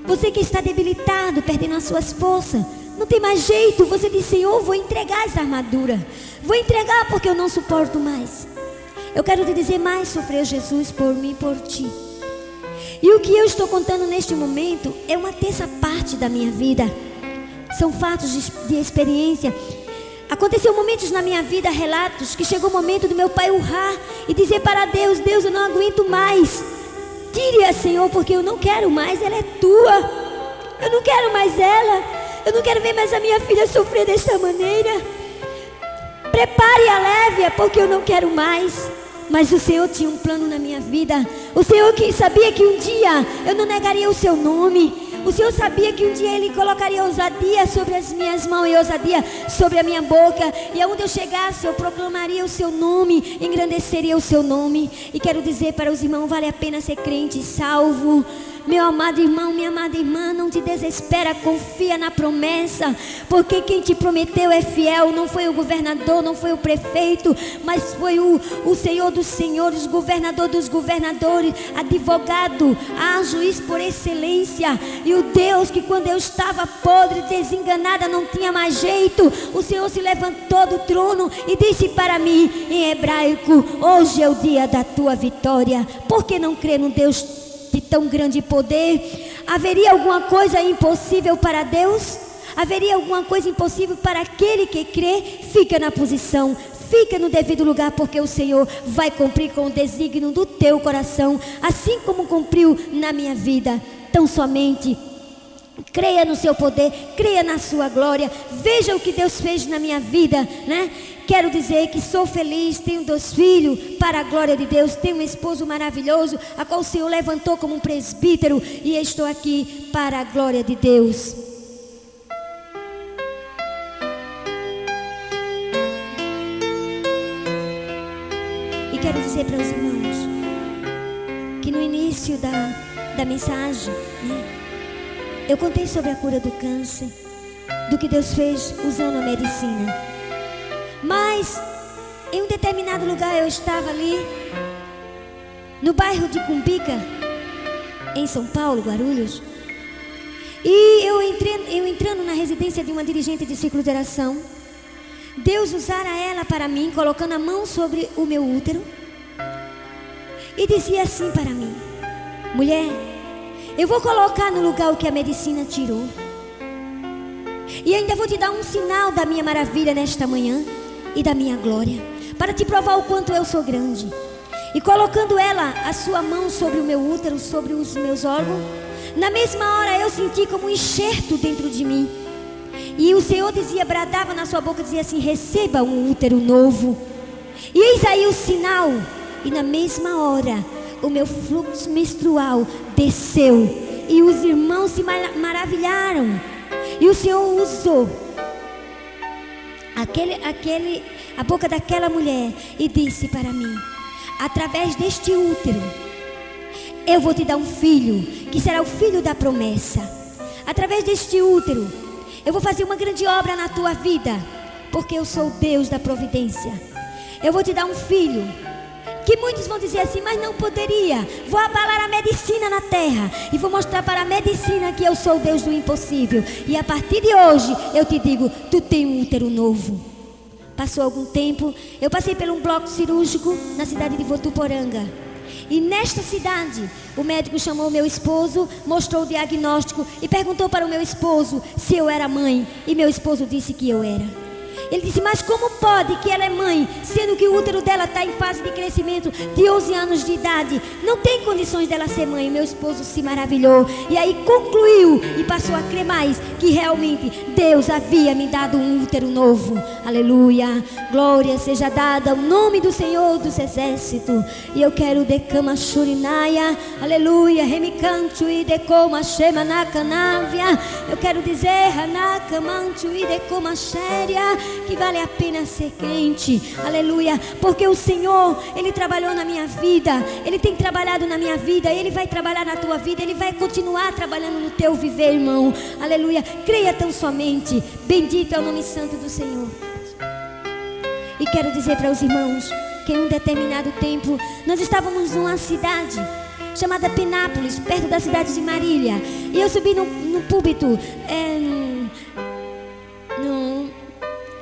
você que está debilitado, perdendo as suas forças, não tem mais jeito, você diz, Senhor, vou entregar essa armadura. Vou entregar porque eu não suporto mais. Eu quero te dizer mais, sofreu Jesus por mim e por ti. E o que eu estou contando neste momento é uma terça parte da minha vida. São fatos de experiência. Aconteceu momentos na minha vida, relatos, que chegou o momento do meu pai urrar e dizer para Deus, Deus, eu não aguento mais. Tire-a, Senhor, porque eu não quero mais, ela é tua. Eu não quero mais ela. Eu não quero ver mais a minha filha sofrer desta maneira. Prepare a leve-a, porque eu não quero mais. Mas o Senhor tinha um plano na minha vida. O Senhor que sabia que um dia eu não negaria o seu nome. O Senhor sabia que um dia Ele colocaria ousadia sobre as minhas mãos e ousadia sobre a minha boca. E aonde eu chegasse, eu proclamaria o seu nome, engrandeceria o seu nome. E quero dizer para os irmãos, vale a pena ser crente, salvo. Meu amado irmão, minha amada irmã, não te desespera, confia na promessa, porque quem te prometeu é fiel. Não foi o governador, não foi o prefeito, mas foi o Senhor dos senhores, governador dos governadores, advogado, juiz por excelência. E o Deus que quando eu estava podre, desenganada, não tinha mais jeito, o Senhor se levantou do trono e disse para mim em hebraico: hoje é o dia da tua vitória. Por que não crer num Deus de tão grande poder? Haveria alguma coisa impossível para Deus? Haveria alguma coisa impossível para aquele que crê? Fica na posição, fica no devido lugar, porque o Senhor vai cumprir com o desígnio do teu coração, assim como cumpriu na minha vida. Tão somente creia no seu poder, creia na sua glória. Veja o que Deus fez na minha vida, né? Quero dizer que sou feliz, tenho 2 filhos para a glória de Deus, tenho um esposo maravilhoso, a qual o Senhor levantou como um presbítero, e estou aqui para a glória de Deus. E quero dizer para os irmãos que no início da mensagem, né, eu contei sobre a cura do câncer, do que Deus fez usando a medicina. Mas em um determinado lugar eu estava ali, no bairro de Cumbica, em São Paulo, Guarulhos. E eu entrando na residência de uma dirigente de ciclogeração, Deus usara ela para mim, colocando a mão sobre o meu útero, e dizia assim para mim: mulher, eu vou colocar no lugar o que a medicina tirou, e ainda vou te dar um sinal da minha maravilha nesta manhã e da minha glória, para te provar o quanto eu sou grande. E colocando ela a sua mão sobre o meu útero, sobre os meus órgãos, na mesma hora eu senti como um enxerto dentro de mim. E o Senhor dizia, bradava na sua boca, dizia assim: receba um útero novo. E eis aí o sinal. E na mesma hora o meu fluxo menstrual desceu, e os irmãos se maravilharam. E o Senhor usou a boca daquela mulher e disse para mim: através deste útero eu vou te dar um filho, que será o filho da promessa. Através deste útero eu vou fazer uma grande obra na tua vida, porque eu sou o Deus da providência. Eu vou te dar um filho, que muitos vão dizer assim: mas não poderia. Vou abalar a medicina na terra e vou mostrar para a medicina que eu sou o Deus do impossível. E a partir de hoje eu te digo: tu tem um útero novo. Passou algum tempo, eu passei por um bloco cirúrgico na cidade de Votuporanga. E nesta cidade, o médico chamou meu esposo, mostrou o diagnóstico e perguntou para o meu esposo se eu era mãe. E meu esposo disse que eu era. Ele disse: mas como pode que ela é mãe, sendo que o útero dela está em fase de crescimento de 11 anos de idade? Não tem condições dela ser mãe. Meu esposo se maravilhou. E aí concluiu e passou a crer mais que realmente Deus havia me dado um útero novo. Aleluia. Glória seja dada ao nome do Senhor dos Exércitos. E eu quero decama churinaya. Aleluia. Remicanto e decoma shema nacanávia. Eu quero dizer hanakamanto e decoma xéria, que vale a pena ser crente, aleluia, porque o Senhor, Ele trabalhou na minha vida, Ele tem trabalhado na minha vida, Ele vai trabalhar na tua vida, Ele vai continuar trabalhando no teu viver, irmão, aleluia. Creia tão somente, bendito é o nome santo do Senhor. E quero dizer para os irmãos que em um determinado tempo nós estávamos numa cidade chamada Penápolis, perto da cidade de Marília, e eu subi no púlpito,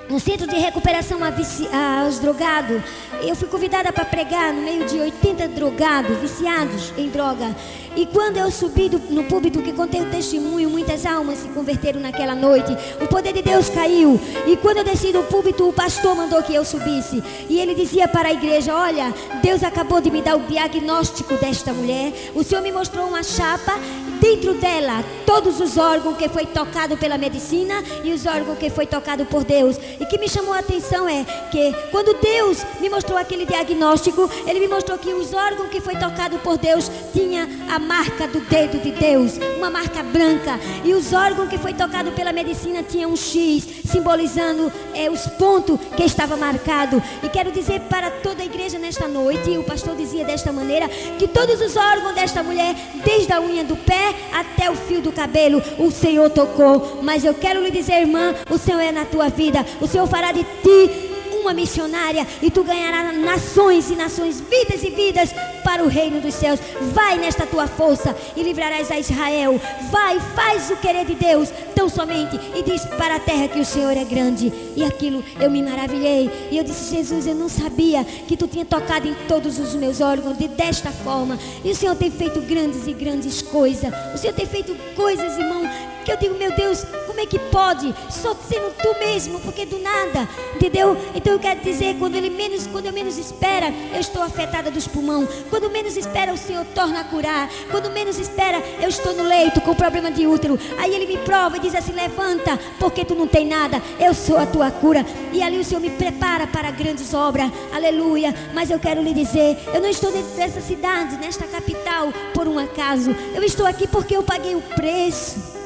no centro de recuperação aos drogados. Eu fui convidada para pregar no meio de 80 drogados, viciados em droga. E quando eu subi no púlpito, que contei o testemunho, muitas almas se converteram naquela noite. O poder de Deus caiu. E quando eu desci do púlpito, o pastor mandou que eu subisse. E ele dizia para a igreja: olha, Deus acabou de me dar o diagnóstico desta mulher. O Senhor me mostrou uma chapa dentro dela todos os órgãos que foi tocado pela medicina e os órgãos que foi tocado por Deus. E que me chamou a atenção é que quando Deus me mostrou aquele diagnóstico, Ele me mostrou que os órgãos que foi tocado por Deus tinha a marca do dedo de Deus, uma marca branca, e os órgãos que foi tocado pela medicina tinha um X, simbolizando os pontos que estava marcado. E quero dizer para toda a igreja nesta noite, e o pastor dizia desta maneira, que todos os órgãos desta mulher, desde a unha do pé até o fio do cabelo, o Senhor tocou. Mas eu quero lhe dizer, irmã, o Senhor é na tua vida, o Senhor fará de ti uma missionária, e tu ganharás nações e nações, vidas e vidas para o reino dos céus. Vai nesta tua força e livrarás a Israel. Vai, faz o querer de Deus tão somente, e diz para a terra que o Senhor é grande. E aquilo eu me maravilhei, e eu disse: Jesus, eu não sabia que tu tinha tocado em todos os meus órgãos desta forma. E o Senhor tem feito grandes e grandes coisas. O Senhor tem feito coisas, irmão, que eu digo: meu Deus, como é que pode? Só sendo tu mesmo, porque do nada, entendeu? Então eu quero dizer, quando eu menos espera, eu estou afetada dos pulmões. Quando menos espera, o Senhor torna a curar. Quando menos espera, eu estou no leito com problema de útero. Aí Ele me prova e diz assim: levanta, porque tu não tem nada, eu sou a tua cura. E ali o Senhor me prepara para grandes obras, aleluia. Mas eu quero lhe dizer, eu não estou dentro dessa cidade, nesta capital, por um acaso. Eu estou aqui porque eu paguei o preço.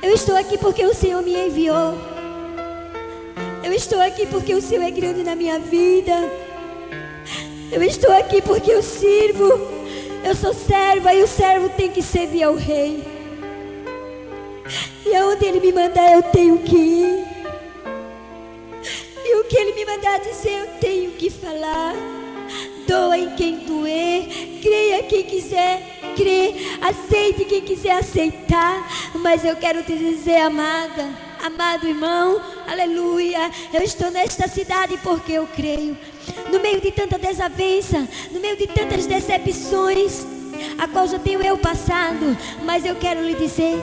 Eu estou aqui porque o Senhor me enviou. Eu estou aqui porque o Senhor é grande na minha vida. Eu estou aqui porque eu sirvo. Eu sou serva, e o servo tem que servir ao rei. E aonde Ele me mandar, eu tenho que ir. E o que Ele me mandar dizer, eu tenho que falar. Doa em quem doer, creia quem quiser crer, aceite quem quiser aceitar. Mas eu quero te dizer, amada, amado irmão, aleluia, eu estou nesta cidade porque eu creio. No meio de tanta desavença, no meio de tantas decepções, a qual já tenho eu passado, mas eu quero lhe dizer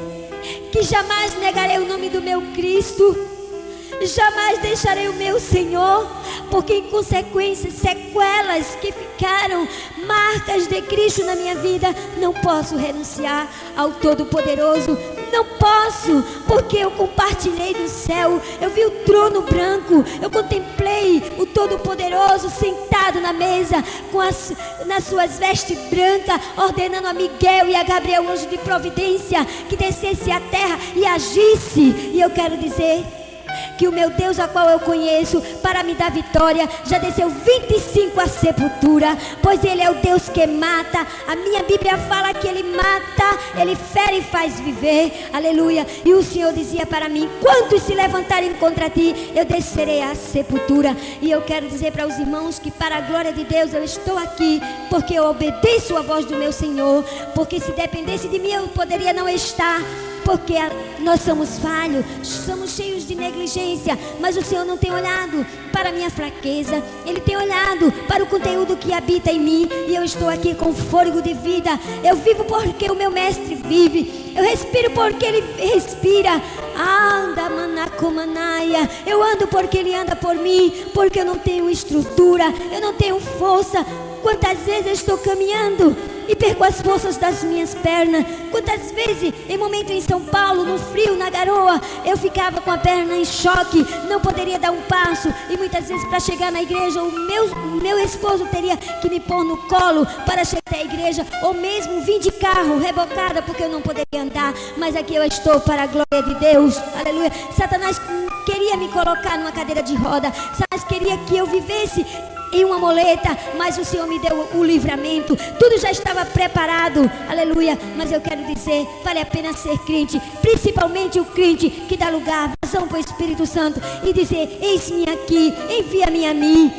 que jamais negarei o nome do meu Cristo. Jamais deixarei o meu Senhor, porque em consequência, sequelas que ficaram, marcas de Cristo na minha vida, não posso renunciar ao Todo-Poderoso. Não posso, porque eu compartilhei do céu. Eu vi o trono branco, eu contemplei o Todo-Poderoso sentado na mesa, nas suas vestes brancas, ordenando a Miguel e a Gabriel, o anjo de providência, que descesse à terra e agisse. E eu quero dizer que o meu Deus, a qual eu conheço, para me dar vitória, já desceu 25 à sepultura, pois Ele é o Deus que mata. A minha Bíblia fala que Ele mata, Ele fere e faz viver, aleluia. E o Senhor dizia para mim: quantos se levantarem contra ti, eu descerei à sepultura. E eu quero dizer para os irmãos que, para a glória de Deus, eu estou aqui porque eu obedeço a voz do meu Senhor, porque se dependesse de mim, eu poderia não estar, porque nós somos falhos, somos cheios de negligência. Mas o Senhor não tem olhado para a minha fraqueza, Ele tem olhado para o conteúdo que habita em mim. E eu estou aqui com fôlego de vida. Eu vivo porque o meu mestre vive. Eu respiro porque Ele respira. Anda, manacomanaia. Eu ando porque Ele anda por mim, porque eu não tenho estrutura, eu não tenho força. Quantas vezes eu estou caminhando e perco as forças das minhas pernas. Quantas vezes, em momento em São Paulo, no frio, na garoa, eu ficava com a perna em choque, não poderia dar um passo. E muitas vezes, para chegar na igreja, o meu esposo teria que me pôr no colo para chegar à igreja, ou mesmo vir de carro, rebocada, porque eu não poderia andar. Mas aqui eu estou para a glória de Deus, aleluia. Satanás queria me colocar numa cadeira de roda, Satanás queria que eu vivesse em uma moleta, mas o Senhor me deu o livramento. Tudo já estava preparado, aleluia. Mas eu quero dizer, vale a pena ser crente, principalmente o crente que dá lugar, vazão para o Espírito Santo, e dizer: eis-me aqui, envia-me a mim.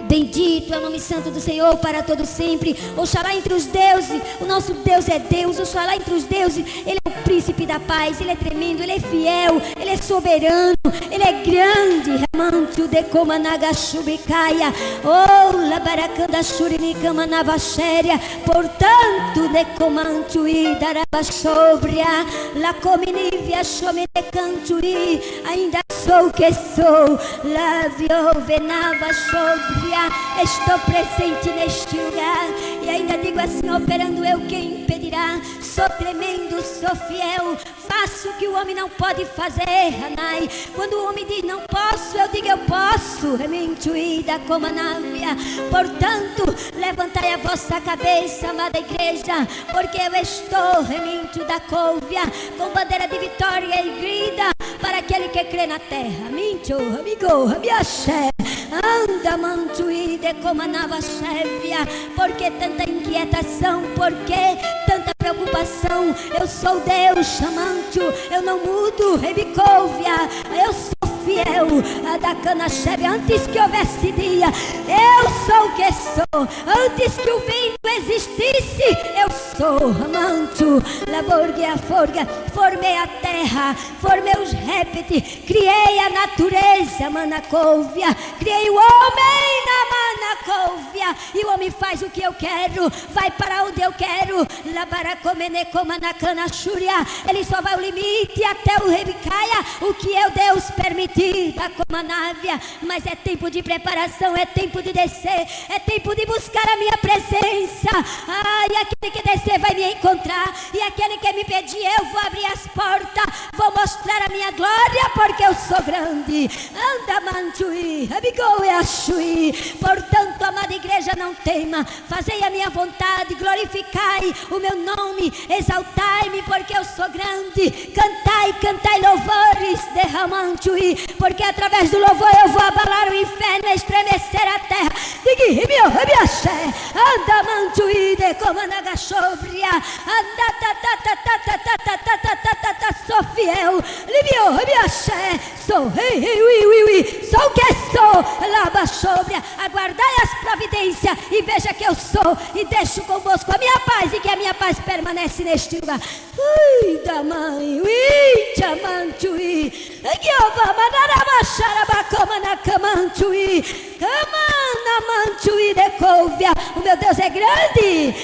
Bendito é o nome santo do Senhor para todo sempre. Oxalá entre os deuses, o nosso Deus é Deus. Oxalá entre os deuses, Ele é o príncipe da paz. Ele é tremendo, Ele é fiel, Ele é soberano, Ele é grande. Ramantu de Komanagashubikaya, oh, labaracanda shurimicamanavashéria. Portanto, de Komantu e darabashobria, la cominivia shomenecanturi. Ainda sou o que sou, la viovenavashobria. Estou presente neste lugar, e ainda digo assim: operando eu, quem impedirá? Sou tremendo, sou fiel, faço o que o homem não pode fazer, Hanai. Quando o homem diz não posso, eu digo eu posso. Rementuída como a návia. Portanto, levantai a vossa cabeça, amada igreja, porque eu estou remento da couve, com bandeira de vitória e grida para aquele que crê na terra. Minto, amigo, abiaxé. Anda, mantuíde como a nava chevia. Por que tanta inquietação? Por que tanta preocupação? Eu sou Deus, chamante, eu não mudo, rebicóvia. Eu sou fiel, a da cana cheve. Antes que houvesse dia, eu sou o que sou. Antes que o vento existisse, eu sou amanto. Laborgue a forga, formei a terra, formei os répteis, criei a natureza, manacóvia. Criei o homem na manacóvia, e o homem faz o que eu quero, vai para onde eu quero. Labaracomene como na cana chúria. Ele só vai ao limite até o rebicaia, o que eu Deus permitir. Como a návia, mas é tempo de preparação, é tempo de descer, é tempo de buscar a minha presença. E aquele que descer vai me encontrar, e aquele que me pedir, eu vou abrir as portas, vou mostrar a minha glória, porque eu sou grande. Anda, manchuí, abigou e achui. Portanto, amada igreja, não tema, fazei a minha vontade, glorificai o meu nome, exaltai-me, porque eu sou grande. Cantai, cantai louvores, derramanchuí, porque através do louvor eu vou abalar o inferno, estremecer a terra. Digui, meu, rebiaxé, anda mantuíde como a nagachobria, anda sou fiel, libio, rebiaxé, sou sou o que sou, labachobria. Aguardai as providências e veja que eu sou, e deixo convosco a minha paz, e que a minha paz permanece neste lugar. Ui, da mãe, ui, chamanchuí, Guiova, o meu Deus é grande.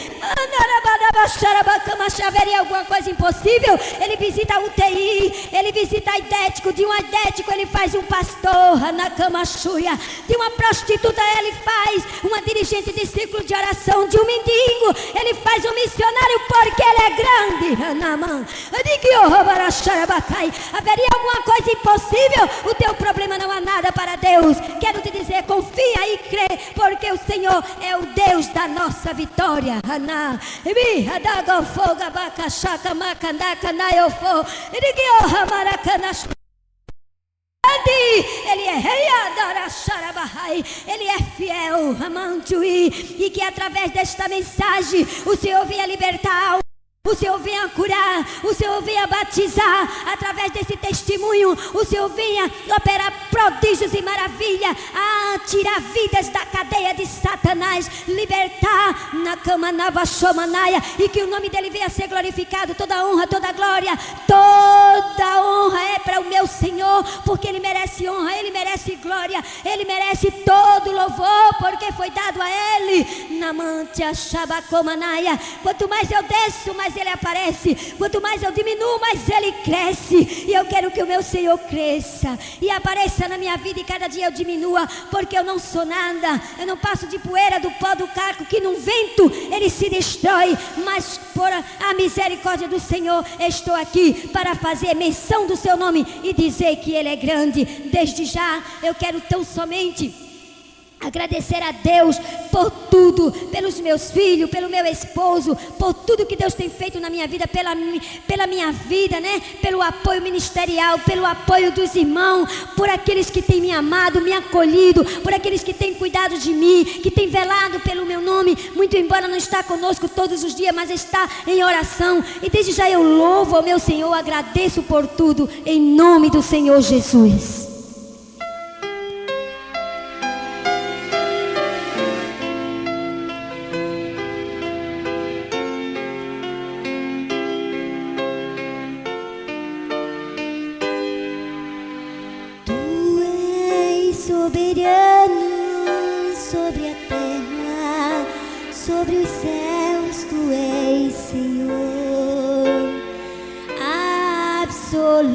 Haveria alguma coisa impossível? Ele visita a UTI, ele visita a idético. De um idético ele faz um pastor na cama chuia. De uma prostituta ele faz uma dirigente de círculo de oração. De um mendigo ele faz um missionário, porque ele é grande. Haveria alguma coisa impossível? O teu problema não há nada para Deus. Quero te dizer, confia e crê, porque o Senhor é o Deus da nossa vitória. Ele é fiel, e que através desta mensagem o Senhor venha libertar, o Senhor venha curar, o Senhor venha batizar. Através desse testemunho, o Senhor venha operar prodígios e maravilha, tirar vidas da cadeia de Satanás, libertar na cama nava xomanaia, e que o nome dele venha ser glorificado. Toda honra, toda glória, toda honra é para o meu Senhor, porque ele merece honra, ele merece glória, ele merece todo louvor, porque foi dado a ele. Namantia Shabacomanaia. Quanto mais eu desço, mais ele aparece. Quanto mais eu diminuo, mais ele cresce. E eu quero que o meu Senhor cresça e apareça na minha vida, e cada dia eu diminua, porque eu não sou nada. Eu não passo de poeira do pó do caco, que num vento ele se destrói. Mas por a misericórdia do Senhor, estou aqui para fazer menção do seu nome e dizer que ele é grande. Desde já eu quero tão somente agradecer a Deus por tudo, pelos meus filhos, pelo meu esposo, por tudo que Deus tem feito na minha vida, pela minha vida, né? Pelo apoio ministerial, pelo apoio dos irmãos, por aqueles que têm me amado, me acolhido, por aqueles que têm cuidado de mim, que têm velado pelo meu nome, muito embora não está conosco todos os dias, mas está em oração. E desde já eu louvo ao meu Senhor, agradeço por tudo, em nome do Senhor Jesus. Soberano sobre a terra, sobre os céus, tu és Senhor absoluto.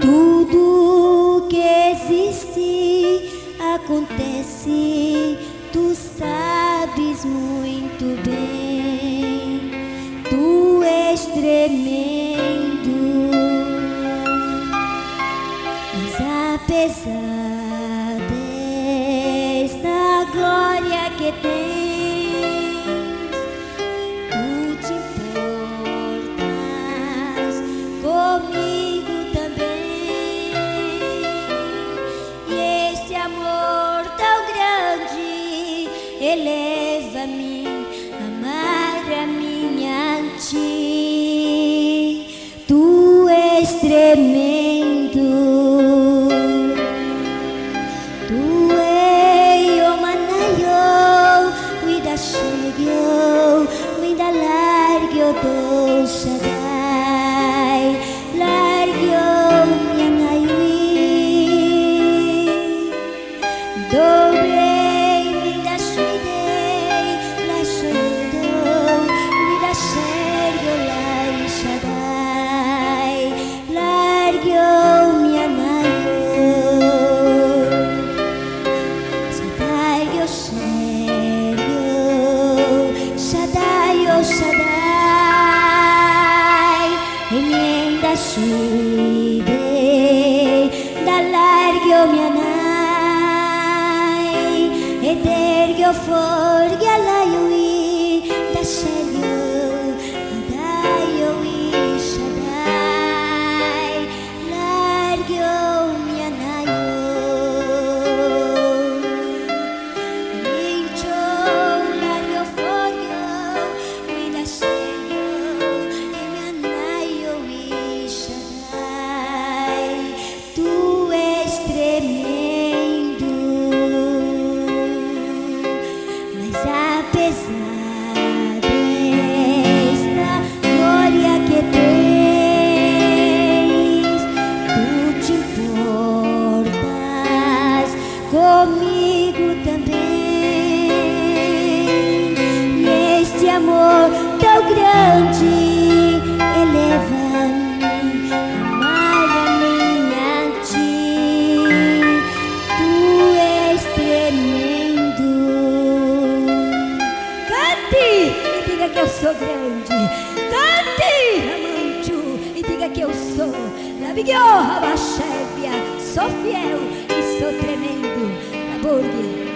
Tudo que existe acontece, tu sabes muito. apesar desta glória que tens, tu te importas comigo também. E este amor tão grande eleva-me a amar a minha ti. Tu és tremendo, tu ei o manayo, cuida chegou, cuida largo do Shaddai, largo minha naiwi, dobrei, cuida chegei, la chegou, cuida chegou, la Shaddai, largo minha naiwi. Shaddai, emenda shide, da largo minha nai, edergo forge la yui, da shego, da yui Shaddai, largo minha nai. Comigo também, e este amor tão grande eleva-me a amar a minha ti. Tu és tremendo. Cante e diga que eu sou grande. Cante, amante, e diga que eu sou Labigyo Habashevia. Sou fiel e sou tremendo. Burgue.